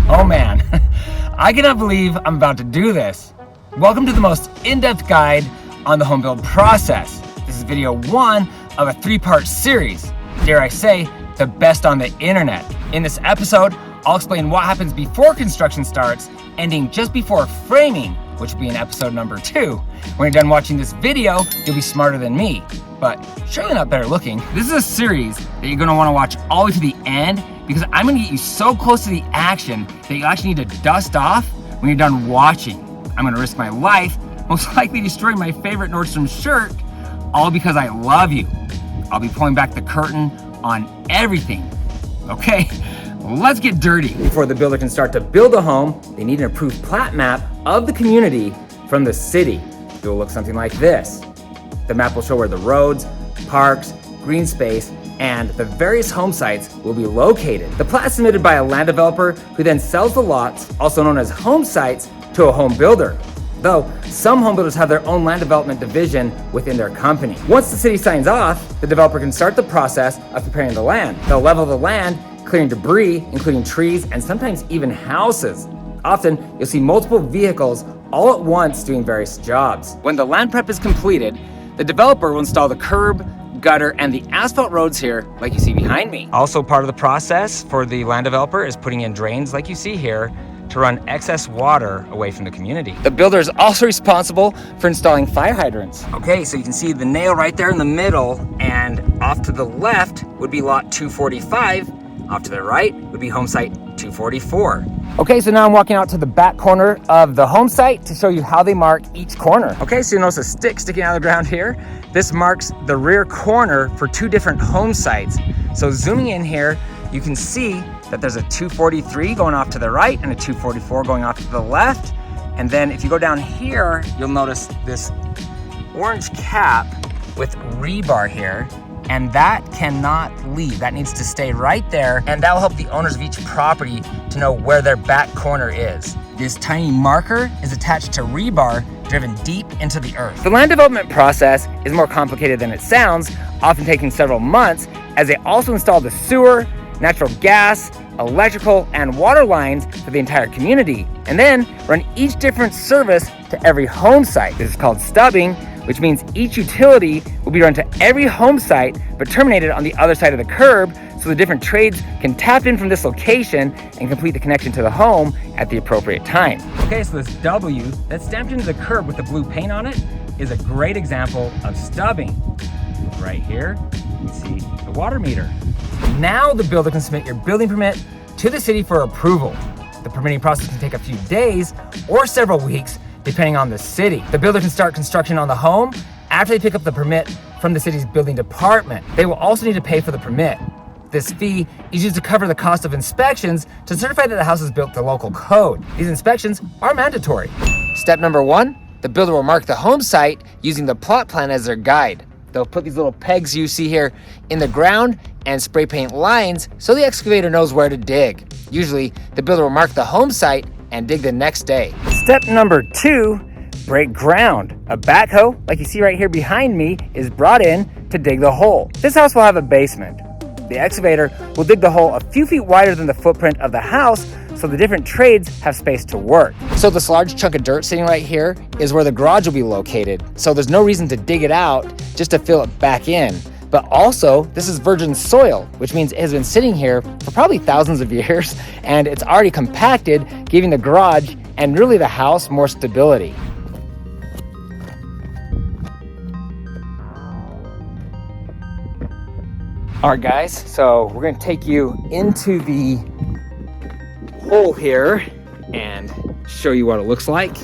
Oh man, I cannot believe I'm about to do this. Welcome to the most in-depth guide on the home build process. This is video 1 of a 3-part series. Dare I say, the best on the internet. In this episode, I'll explain what happens before construction starts, ending just before framing, which will be in episode number 2. When you're done watching this video, you'll be smarter than me, but surely not better looking. This is a series that you're gonna wanna watch all the way to the end because I'm gonna get you so close to the action that you actually need to dust off when you're done watching. I'm gonna risk my life, most likely destroying my favorite Nordstrom shirt, all because I love you. I'll be pulling back the curtain on everything. Okay, let's get dirty. Before the builder can start to build a home, they need an approved plat map of the community from the city. It will look something like this. The map will show where the roads, parks, green space, and the various home sites will be located. The plat is submitted by a land developer who then sells the lots, also known as home sites, to a home builder. Though some home builders have their own land development division within their company. Once the city signs off, the developer can start the process of preparing the land. They'll level the land, clearing debris, including trees and sometimes even houses. Often, you'll see multiple vehicles all at once doing various jobs. When the land prep is completed, the developer will install the curb, gutter, and the asphalt roads here, like you see behind me. Also part of the process for the land developer is putting in drains, like you see here, to run excess water away from the community. The builder is also responsible for installing fire hydrants. Okay, so you can see the nail right there in the middle, and off to the left would be lot 245, off to the right would be home site 244. Okay, so now I'm walking out to the back corner of the home site to show you how they mark each corner. Okay, so you notice a stick sticking out of the ground here. This marks the rear corner for 2 different home sites. So zooming in here, you can see that there's a 243 going off to the right and a 244 going off to the left. And then if you go down here, you'll notice this orange cap with rebar here. And that cannot leave. That needs to stay right there, and that will help the owners of each property to know where their back corner is. This tiny marker is attached to rebar driven deep into the earth. The land development process is more complicated than it sounds, often taking several months, as they also install the sewer, natural gas, electrical, and water lines for the entire community, and then run each different service to every home site. This is called stubbing, which means each utility will be run to every home site but terminated on the other side of the curb so the different trades can tap in from this location and complete the connection to the home at the appropriate time. Okay, so this W that's stamped into the curb with the blue paint on it is a great example of stubbing. Right here, you see the water meter. Now the builder can submit your building permit to the city for approval. The permitting process can take a few days or several weeks, depending on the city. The builder can start construction on the home after they pick up the permit from the city's building department. They will also need to pay for the permit. This fee is used to cover the cost of inspections to certify that the house is built to local code. These inspections are mandatory. Step number 1, the builder will mark the home site using the plot plan as their guide. They'll put these little pegs you see here in the ground and spray paint lines so the excavator knows where to dig. Usually, the builder will mark the home site and dig the next day. Step number 2, break ground. A backhoe, like you see right here behind me, is brought in to dig the hole. This house will have a basement. The excavator will dig the hole a few feet wider than the footprint of the house so the different trades have space to work. So this large chunk of dirt sitting right here is where the garage will be located. So there's no reason to dig it out just to fill it back in. But also, this is virgin soil, which means it has been sitting here for probably thousands of years, and it's already compacted, giving the garage and really the house more stability. All right, guys, so we're gonna take you into the hole here and show you what it looks like.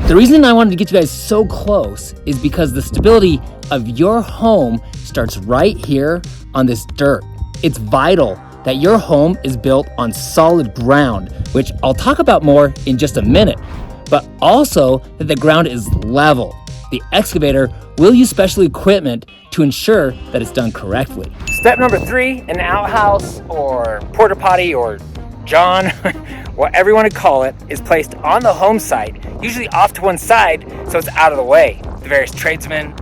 The reason I wanted to get you guys so close is because the stability of your home starts right here on this dirt. It's vital that your home is built on solid ground, which I'll talk about more in just a minute, but also that the ground is level. The excavator will use special equipment to ensure that it's done correctly. Step number 3, an outhouse or porta potty or John, whatever you want to call it, is placed on the home site, usually off to one side so it's out of the way. The various tradesmen,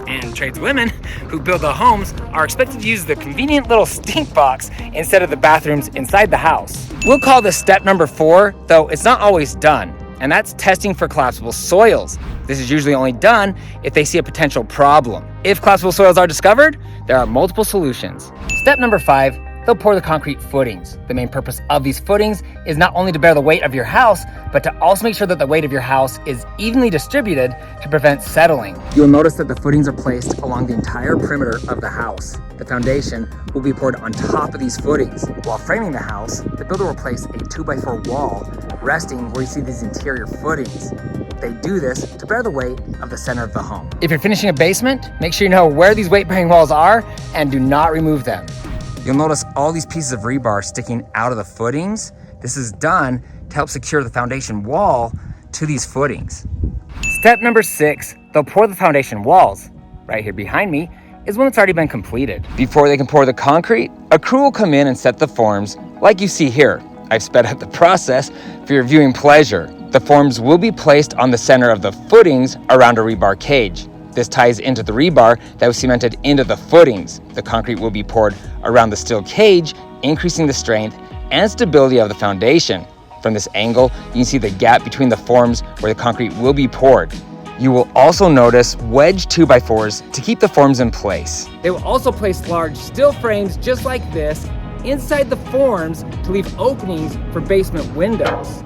and tradeswomen who build the homes are expected to use the convenient little stink box instead of the bathrooms inside the house. We'll call this step number 4, though it's not always done, and that's testing for collapsible soils. This is usually only done if they see a potential problem. If collapsible soils are discovered, there are multiple solutions. Step number 5, they'll pour the concrete footings. The main purpose of these footings is not only to bear the weight of your house, but to also make sure that the weight of your house is evenly distributed to prevent settling. You'll notice that the footings are placed along the entire perimeter of the house. The foundation will be poured on top of these footings. While framing the house, the builder will place a 2x4 wall resting where you see these interior footings. They do this to bear the weight of the center of the home. If you're finishing a basement, make sure you know where these weight-bearing walls are and do not remove them. You'll notice all these pieces of rebar sticking out of the footings. This is done to help secure the foundation wall to these footings. Step number 6, they'll pour the foundation walls. Right here behind me is one that's already been completed. Before they can pour the concrete, a crew will come in and set the forms like you see here. I've sped up the process for your viewing pleasure. The forms will be placed on the center of the footings around a rebar cage. This ties into the rebar that was cemented into the footings. The concrete will be poured around the steel cage, increasing the strength and stability of the foundation. From this angle, you can see the gap between the forms where the concrete will be poured. You will also notice wedged 2x4s to keep the forms in place. They will also place large steel frames just like this inside the forms to leave openings for basement windows.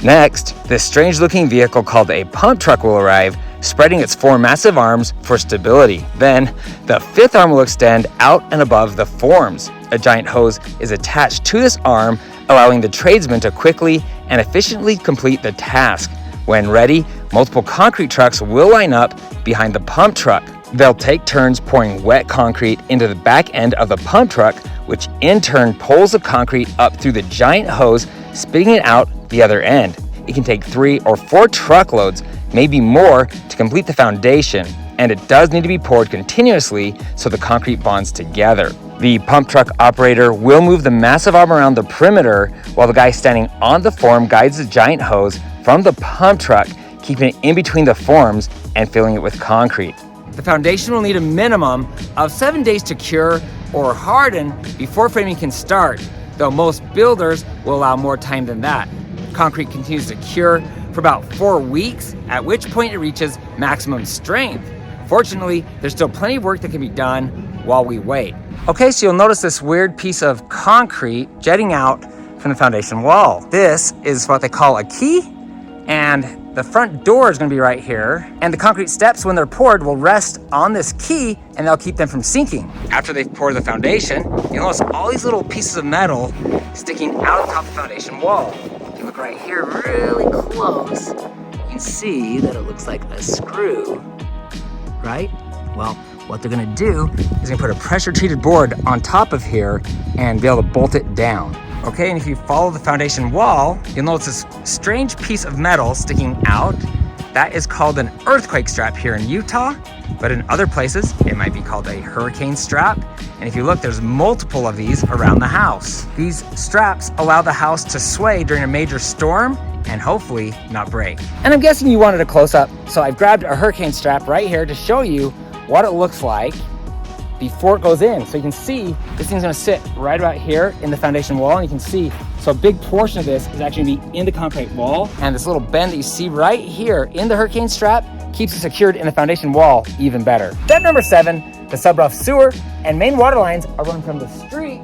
Next, this strange looking vehicle called a pump truck will arrive, spreading its 4 massive arms for stability. Then, the 5th arm will extend out and above the forms. A giant hose is attached to this arm, allowing the tradesmen to quickly and efficiently complete the task. When ready, multiple concrete trucks will line up behind the pump truck. They'll take turns pouring wet concrete into the back end of the pump truck, which in turn pulls the concrete up through the giant hose, spitting it out the other end. It can take 3 or 4 truckloads, maybe more, to complete the foundation, and it does need to be poured continuously so the concrete bonds together. The pump truck operator will move the massive arm around the perimeter while the guy standing on the form guides the giant hose from the pump truck, keeping it in between the forms and filling it with concrete. The foundation will need a minimum of 7 days to cure or harden before framing can start, though most builders will allow more time than that. Concrete continues to cure for about 4 weeks, at which point it reaches maximum strength. Fortunately, there's still plenty of work that can be done while we wait. Okay, so you'll notice this weird piece of concrete jetting out from the foundation wall. This is what they call a key, and the front door is going to be right here, and the concrete steps, when they're poured, will rest on this key and they'll keep them from sinking. After they've poured the foundation, you'll notice all these little pieces of metal sticking out of the top of the foundation wall. If you look right here really close, you can see that it looks like a screw, right? Well, what they're gonna do is gonna put a pressure-treated board on top of here and be able to bolt it down. Okay, and if you follow the foundation wall, you'll notice this strange piece of metal sticking out. That is called an earthquake strap here in Utah, but in other places, it might be called a hurricane strap. And if you look, there's multiple of these around the house. These straps allow the house to sway during a major storm and hopefully not break. And I'm guessing you wanted a close-up, so I've grabbed a hurricane strap right here to show you what it looks like before it goes in. So you can see this thing's gonna sit right about here in the foundation wall, and you can see, so a big portion of this is actually gonna be in the concrete wall, and this little bend that you see right here in the hurricane strap keeps it secured in the foundation wall even better. Step number 7, the sub-rough sewer and main water lines are run from the street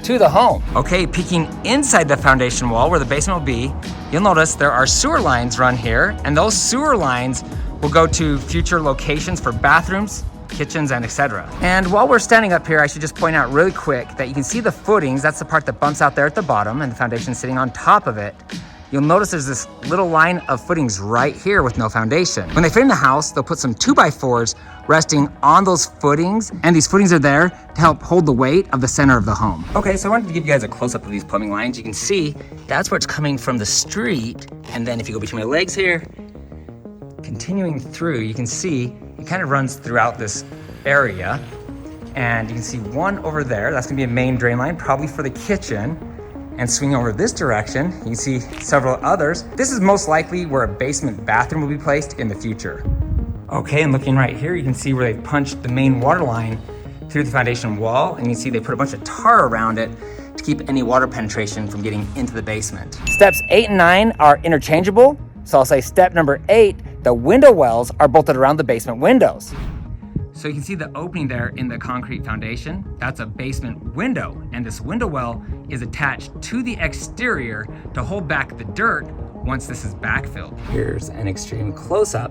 to the home. Okay, peeking inside the foundation wall where the basement will be, you'll notice there are sewer lines run here, and those sewer lines will go to future locations for bathrooms, kitchens, and etc. And while we're standing up here, I should just point out really quick that you can see the footings. That's the part that bumps out there at the bottom, and the foundation sitting on top of it. You'll notice there's this little line of footings right here with no foundation. When they frame the house, they'll put some 2x4s resting on those footings, and these footings are there to help hold the weight of the center of the home. Okay, so I wanted to give you guys a close-up of these plumbing lines. You can see that's where it's coming from the street, and then if you go between my legs here, continuing through, you can see it kind of runs throughout this area, and you can see one over there. That's gonna be a main drain line, probably for the kitchen. And swing over this direction, you can see several others. This is most likely where a basement bathroom will be placed in the future. Okay, and looking right here, you can see where they've punched the main water line through the foundation wall, and you can see they put a bunch of tar around it to keep any water penetration from getting into the basement. Steps 8 and 9 are interchangeable, so I'll say step number 8, the window wells are bolted around the basement windows. So you can see the opening there in the concrete foundation. That's a basement window, and this window well is attached to the exterior to hold back the dirt once this is backfilled. Here's an extreme close-up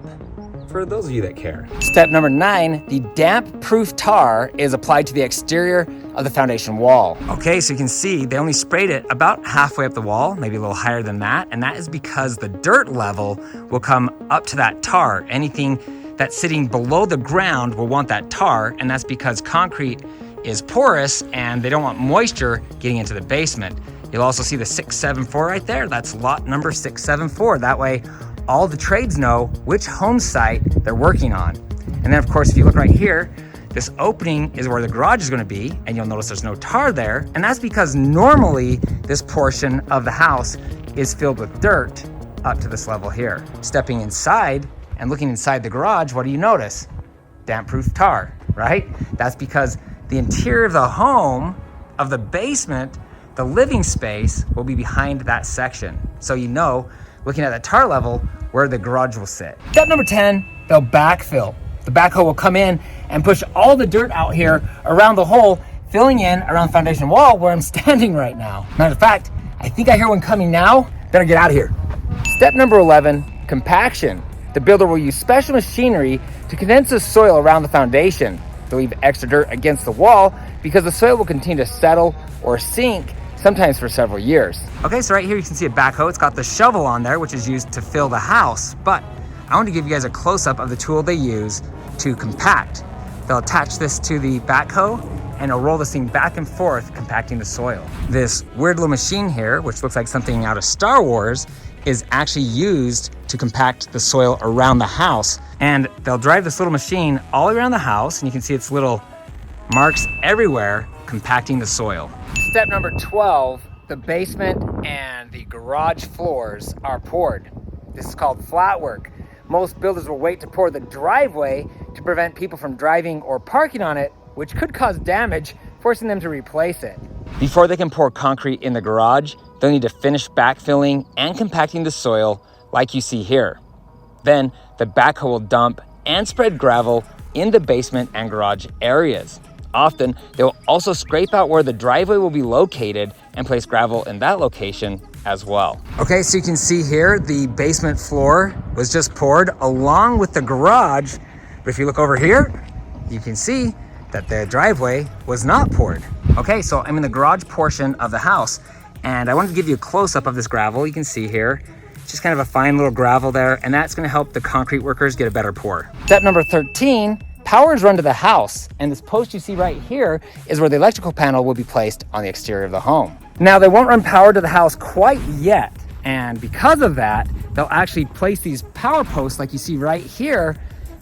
for those of you that care. Step number 9, the damp-proof tar is applied to the exterior of the foundation wall. Okay, so you can see they only sprayed it about halfway up the wall, maybe a little higher than that, and that is because the dirt level will come up to that tar. Anything that's sitting below the ground will want that tar, and that's because concrete is porous and they don't want moisture getting into the basement. You'll also see the 674 right there. That's lot number 674. That way, all the trades know which home site they're working on. And then of course, if you look right here, this opening is where the garage is gonna be, and you'll notice there's no tar there. And that's because normally this portion of the house is filled with dirt up to this level here. Stepping inside and looking inside the garage, what do you notice? Damp-proof tar, right? That's because the interior of the home, of the basement, the living space will be behind that section. So you know, looking at the tar level, where the garage will sit. Step number 10, they'll backfill. The backhoe will come in and push all the dirt out here around the hole, filling in around the foundation wall where I'm standing right now. Matter of fact, I think I hear one coming now. Better get out of here. Step number 11, compaction. The builder will use special machinery to condense the soil around the foundation. They'll leave extra dirt against the wall because the soil will continue to settle or sink, sometimes for several years. Okay, so right here you can see a backhoe. It's got the shovel on there, which is used to fill the house. But I want to give you guys a close-up of the tool they use to compact. They'll attach this to the backhoe and it'll roll this thing back and forth, compacting the soil. This weird little machine here, which looks like something out of Star Wars, is actually used to compact the soil around the house. And they'll drive this little machine all around the house, and you can see its little marks everywhere, compacting the soil. Step number 12, the basement and the garage floors are poured. This is called flatwork. Most builders will wait to pour the driveway to prevent people from driving or parking on it, which could cause damage, forcing them to replace it. Before they can pour concrete in the garage, they'll need to finish backfilling and compacting the soil like you see here. Then the backhoe will dump and spread gravel in the basement and garage areas. Often, they will also scrape out where the driveway will be located and place gravel in that location as well. Okay, so you can see here, the basement floor was just poured along with the garage. But if you look over here, you can see that the driveway was not poured. Okay, so I'm in the garage portion of the house, and I wanted to give you a close-up of this gravel. You can see here, it's just kind of a fine little gravel there, and that's gonna help the concrete workers get a better pour. Step number 13, power is run to the house, and this post you see right here is where the electrical panel will be placed on the exterior of the home. Now, they won't run power to the house quite yet, and because of that, they'll actually place these power posts like you see right here,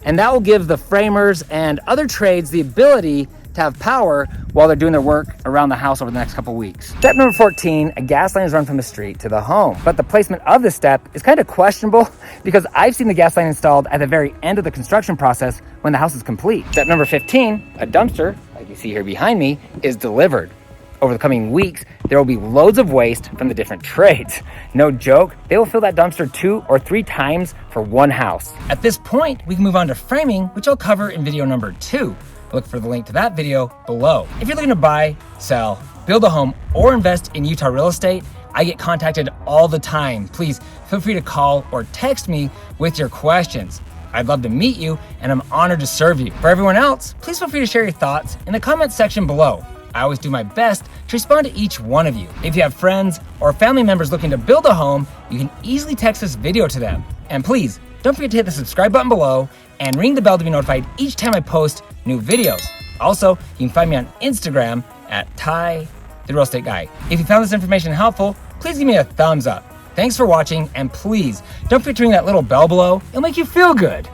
and that will give the framers and other trades the ability to have power while they're doing their work around the house over the next couple weeks. Step number 14, a gas line is run from the street to the home. But the placement of this step is kind of questionable because I've seen the gas line installed at the very end of the construction process when the house is complete. Step number 15, a dumpster, like you see here behind me, is delivered. Over the coming weeks, there will be loads of waste from the different trades. No joke, they will fill that dumpster 2 or 3 times for one house. At this point, we can move on to framing, which I'll cover in video number 2. Look for the link to that video below. If you're looking to buy, sell, build a home, or invest in Utah real estate, I get contacted all the time. Please feel free to call or text me with your questions. I'd love to meet you, and I'm honored to serve you. For everyone else, please feel free to share your thoughts in the comments section below. I always do my best to respond to each one of you. If you have friends or family members looking to build a home, you can easily text this video to them. And please, don't forget to hit the subscribe button below and ring the bell to be notified each time I post new videos. Also, you can find me on Instagram at Ty, the Real Estate Guy. If you found this information helpful, please give me a thumbs up. Thanks for watching, and please don't forget to ring that little bell below. It'll make you feel good.